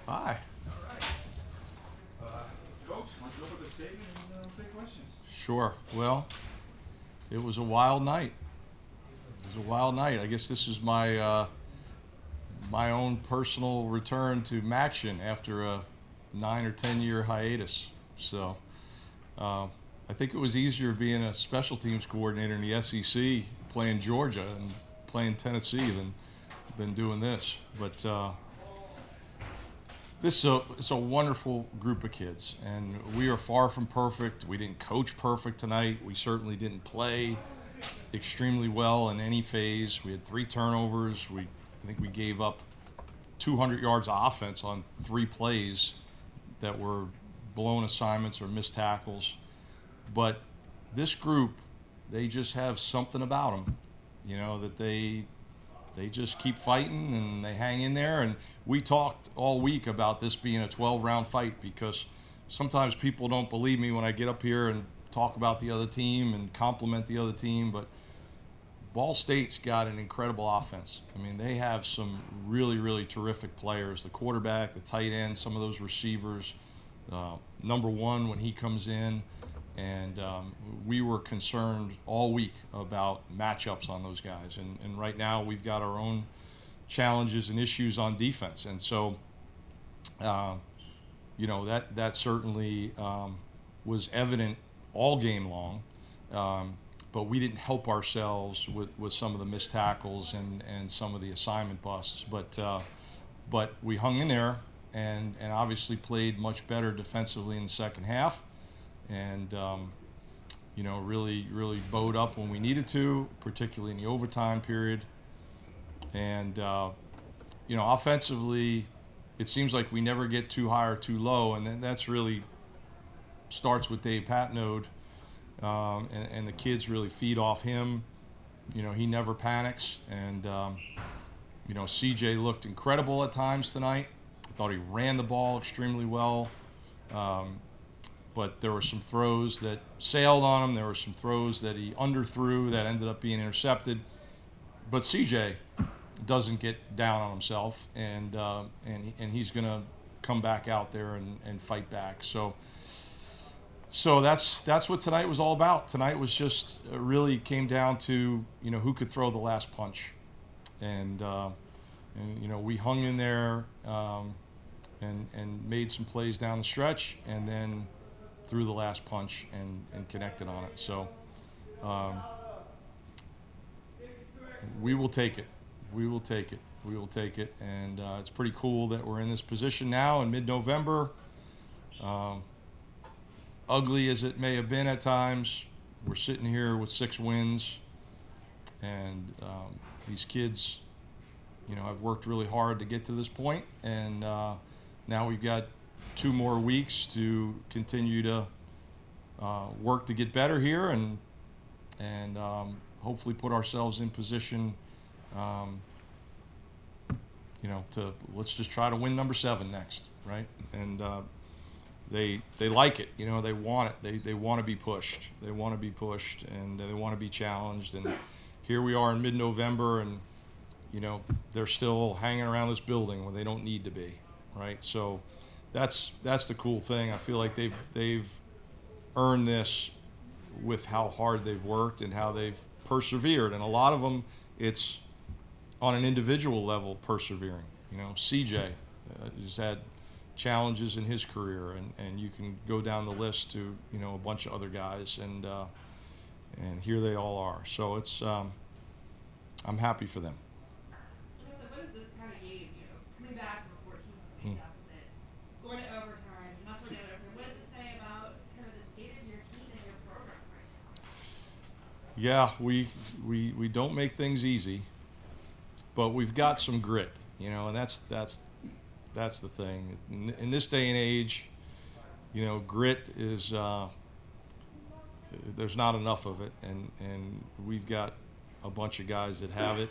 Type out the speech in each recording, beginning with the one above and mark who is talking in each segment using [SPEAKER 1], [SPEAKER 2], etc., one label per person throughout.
[SPEAKER 1] Hi.
[SPEAKER 2] All right. Coach, why don't you open the statement and take questions?
[SPEAKER 1] Sure. Well, it was a wild night. It was a wild night. I guess this is my own personal return to Maction after a 9 or 10 year hiatus. So I think it was easier being a special teams coordinator in the SEC, playing Georgia and playing Tennessee than doing this. But it's a wonderful group of kids, and we are far from perfect. We didn't coach perfect tonight. We certainly didn't play extremely well in any phase. We had 3 turnovers. I think we gave up 200 yards of offense on 3 plays that were blown assignments or missed tackles. But this group, they just have something about them, that they just keep fighting and they hang in there. And we talked all week about this being a 12-round fight, because sometimes people don't believe me when I get up here and talk about the other team and compliment the other team. But Ball State's got an incredible offense. I mean, they have some really, really terrific players. The quarterback, the tight end, some of those receivers. Number one when he comes in. And we were concerned all week about matchups on those guys. And right now we've got our own challenges and issues on defense. And so, that certainly was evident all game long. But we didn't help ourselves with some of the missed tackles and some of the assignment busts. But we hung in there and obviously played much better defensively in the second half. And really bowed up when we needed to, particularly in the overtime period. And offensively, it seems like we never get too high or too low, and then that's really starts with Dave Patnode, and the kids really feed off him. He never panics, and CJ looked incredible at times tonight. I thought he ran the ball extremely well. But there were some throws that sailed on him. There were some throws that he underthrew that ended up being intercepted. But CJ doesn't get down on himself, and he's going to come back out there and fight back. So that's what tonight was all about. Tonight was just really came down to who could throw the last punch, and we hung in there and made some plays down the stretch, and then threw the last punch and connected on it. So we will take it. We will take it. We will take it. And it's pretty cool that we're in this position now in mid-November. Ugly as it may have been at times, we're sitting here with 6 wins. And these kids, have worked really hard to get to this point. And now we've got 2 more weeks to continue to work to get better here and hopefully put ourselves in position, to let's just try to win number 7 next, right? And they like it, they want it. They want to be pushed. They want to be pushed, and they want to be challenged. And here we are in mid-November, and they're still hanging around this building when they don't need to be, right? So that's the cool thing. I feel like they've earned this with how hard they've worked and how they've persevered. And a lot of them, it's on an individual level persevering. CJ has had challenges in his career, and you can go down the list to a bunch of other guys, and here they all are. So it's I'm happy for them.
[SPEAKER 3] So what does this kind of gave you? Coming back from a 14-point deficit, going to overtime, muscling down everything. What does it say about kind of the state of your team and your program right now?
[SPEAKER 1] Yeah, we don't make things easy, but we've got some grit, and that's the thing. In this day and age, grit is there's not enough of it, and we've got a bunch of guys that have it.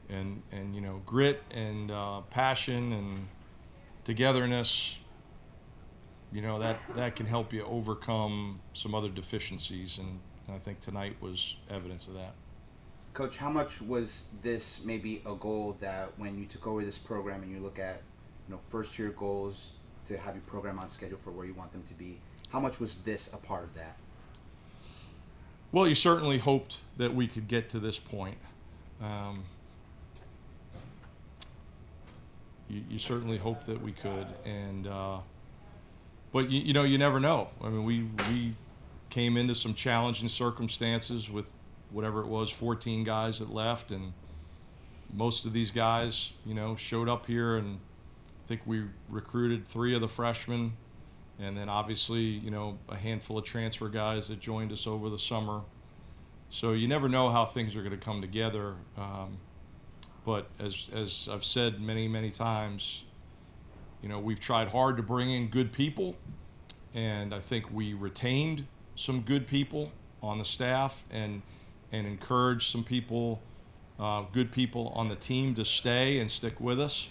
[SPEAKER 1] And grit and passion and togetherness, that can help you overcome some other deficiencies, and I think tonight was evidence of that.
[SPEAKER 4] Coach, how much was this maybe a goal that when you took over this program and you look at, first year goals to have your program on schedule for where you want them to be, how much was this a part of that?
[SPEAKER 1] Well, you certainly hoped that we could get to this point. You certainly hoped that we could, and but you never know. I mean, we came into some challenging circumstances with whatever it was, 14 guys that left, and most of these guys, showed up here, and I think we recruited 3 of the freshmen, and then obviously, a handful of transfer guys that joined us over the summer. So you never know how things are going to come together. But as I've said many, many times, we've tried hard to bring in good people, and I think we retained some good people on the staff and encouraged some people, good people on the team to stay and stick with us,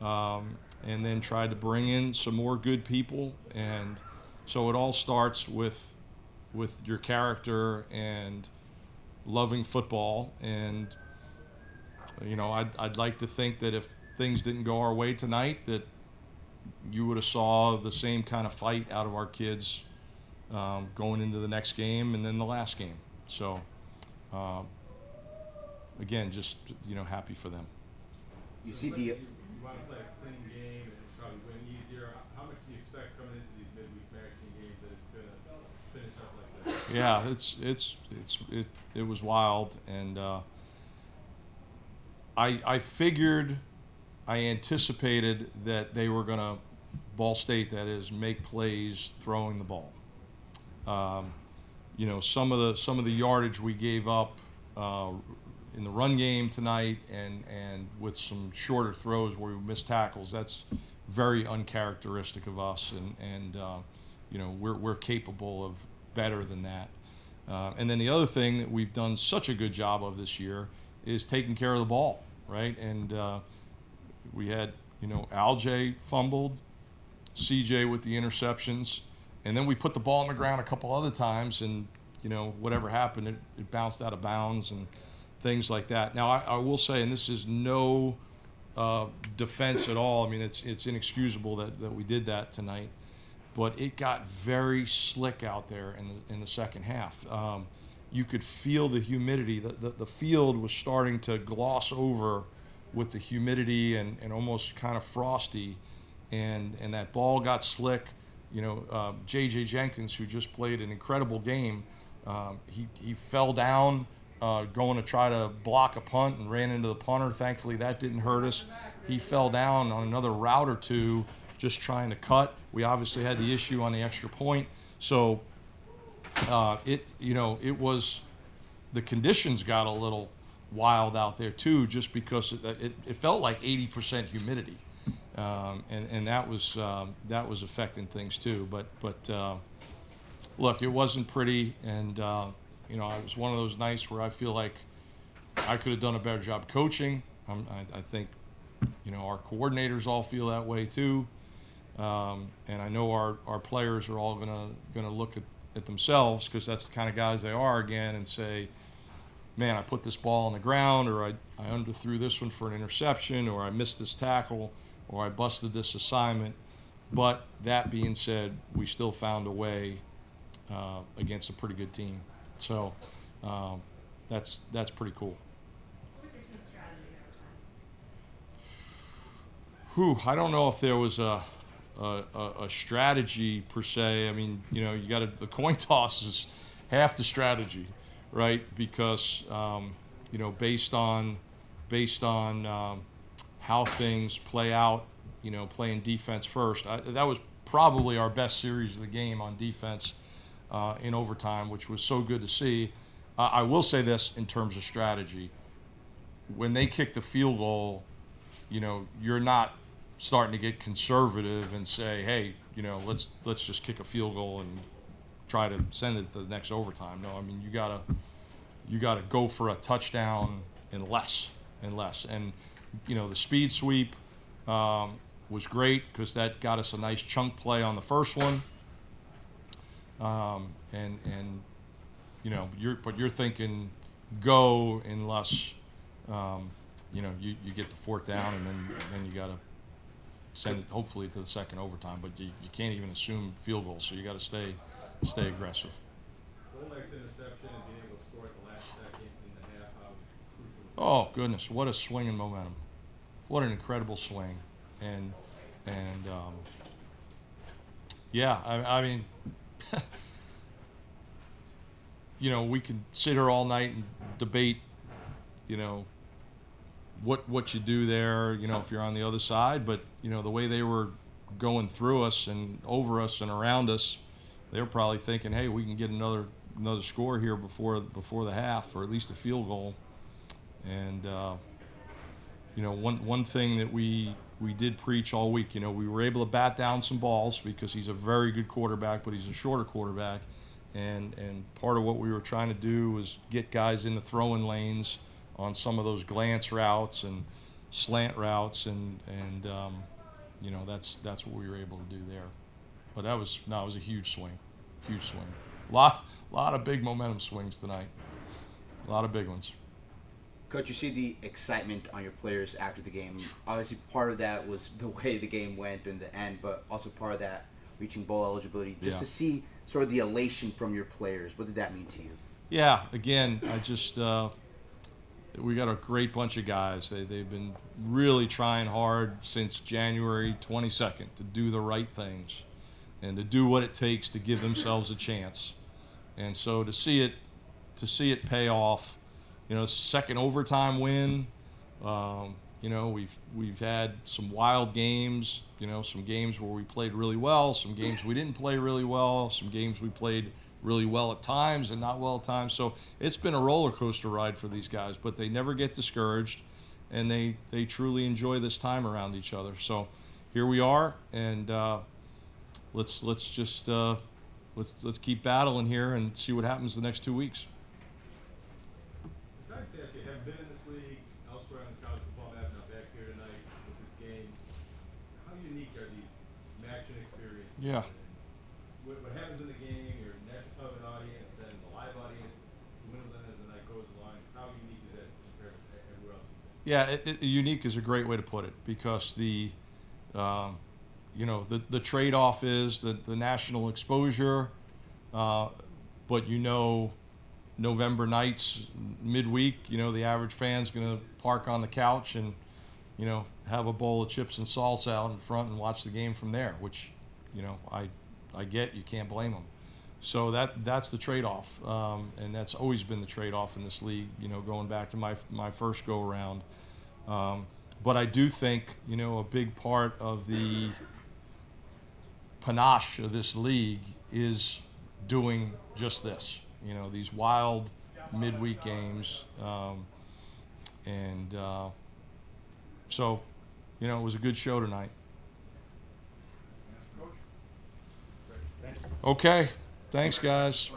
[SPEAKER 1] and then tried to bring in some more good people. And so it all starts with your character and loving football. And I'd like to think that if things didn't go our way tonight, that you would have saw the same kind of fight out of our kids going into the next game and then the last game. So again, just happy for them.
[SPEAKER 4] You see
[SPEAKER 2] You want to play a clean game and probably win easier. How much do you expect coming into these midweek American games that it's going to finish up like that?
[SPEAKER 1] Yeah, it was wild, and I figured, I anticipated that they were going to, Ball State that is, make plays throwing the ball. Some of the yardage we gave up in the run game tonight, and with some shorter throws where we missed tackles, that's very uncharacteristic of us, and we're capable of better than that. And then the other thing that we've done such a good job of this year is taking care of the ball, right? And we had, Alj fumbled, CJ with the interceptions, and then we put the ball on the ground a couple other times, and whatever happened, it bounced out of bounds and things like that. Now I will say, and this is no defense at all, I mean it's inexcusable that we did that tonight, but it got very slick out there in the second half. You could feel the humidity. The field was starting to gloss over with the humidity and almost kind of frosty, and that ball got slick. J.J. Jenkins, who just played an incredible game, he fell down going to try to block a punt and ran into the punter. Thankfully, that didn't hurt us. He fell down on another route or two just trying to cut. We obviously had the issue on the extra point. So it was, the conditions got a little wild out there too, just because it felt like 80% humidity. And that was affecting things too. But look, it wasn't pretty, and it was one of those nights where I feel like I could have done a better job coaching. I think our coordinators all feel that way too, and I know our players are all gonna look at themselves, because that's the kind of guys they are again, and say, man, I put this ball on the ground, or I underthrew this one for an interception, or I missed this tackle, or I busted this assignment. But that being said, we still found a way against a pretty good team. So that's pretty cool.
[SPEAKER 3] What was your team's strategy
[SPEAKER 1] I don't know if there was a strategy per se. I mean, the coin toss is half the strategy, right? Because based on how things play out, playing defense first. That was probably our best series of the game on defense in overtime, which was so good to see. I will say this in terms of strategy. When they kick the field goal, you're not starting to get conservative and say, hey, let's just kick a field goal and try to send it to the next overtime. No, I mean, you gotta go for a touchdown and less. And the speed sweep was great, because that got us a nice chunk play on the first one. You're thinking, go unless you know you get the fourth down, and then you got to send it hopefully to the second overtime. But you can't even assume field goals, so you got to stay aggressive.
[SPEAKER 2] Oleg's interception and being able to score at the last second in the half, how crucial was
[SPEAKER 1] Oh goodness, what a swing in momentum! What an incredible swing, and yeah, I mean, you know, we can sit here all night and debate, you know, what you do there, you know, if you're on the other side, but you know, the way they were going through us and over us and around us, they were probably thinking, hey, we can get another score here before the half, or at least a field goal. And you know, one thing that we did preach all week, you know, we were able to bat down some balls because he's a very good quarterback, but he's a shorter quarterback. And part of what we were trying to do was get guys in the throwing lanes on some of those glance routes and slant routes, and you know, that's what we were able to do there. But it was a huge swing. A lot of big momentum swings tonight. A lot of big ones.
[SPEAKER 4] Coach, you see the excitement on your players after the game. Obviously, part of that was the way the game went in the end, but also part of that reaching bowl eligibility. Just
[SPEAKER 1] Yeah.
[SPEAKER 4] to see sort of the elation from your players, what did that mean to you?
[SPEAKER 1] Yeah, again, I just we got a great bunch of guys. They've been really trying hard since January 22nd to do the right things and to do what it takes to give themselves a chance. And so to see it pay off, you know, second overtime win. You know, we've had some wild games. You know, some games where we played really well, some games we didn't play really well, some games we played really well at times and not well at times. So it's been a roller coaster ride for these guys, but they never get discouraged, and they truly enjoy this time around each other. So here we are, and let's just let's keep battling here and see what happens the next 2 weeks.
[SPEAKER 2] Can I just ask you, having been in this league, elsewhere on the college football map, now back here tonight with this game, how unique are these action experiences?
[SPEAKER 1] Yeah.
[SPEAKER 2] And what happens in the game, your national television audience, then the live audience, Wimbledon as the night goes along, how unique is that compared to everywhere else?
[SPEAKER 1] Yeah, unique is a great way to put it, because the you know, the trade-off is the national exposure, but you know, November nights, midweek, you know, the average fan's going to park on the couch and, you know, have a bowl of chips and salsa out in front and watch the game from there, which, you know, I get, you can't blame them. So that's the trade-off, and that's always been the trade-off in this league, you know, going back to my first go-around. But I do think, you know, a big part of the panache of this league is doing just this. You know, these wild midweek games, and so, you know, it was a good show tonight. Okay, thanks guys.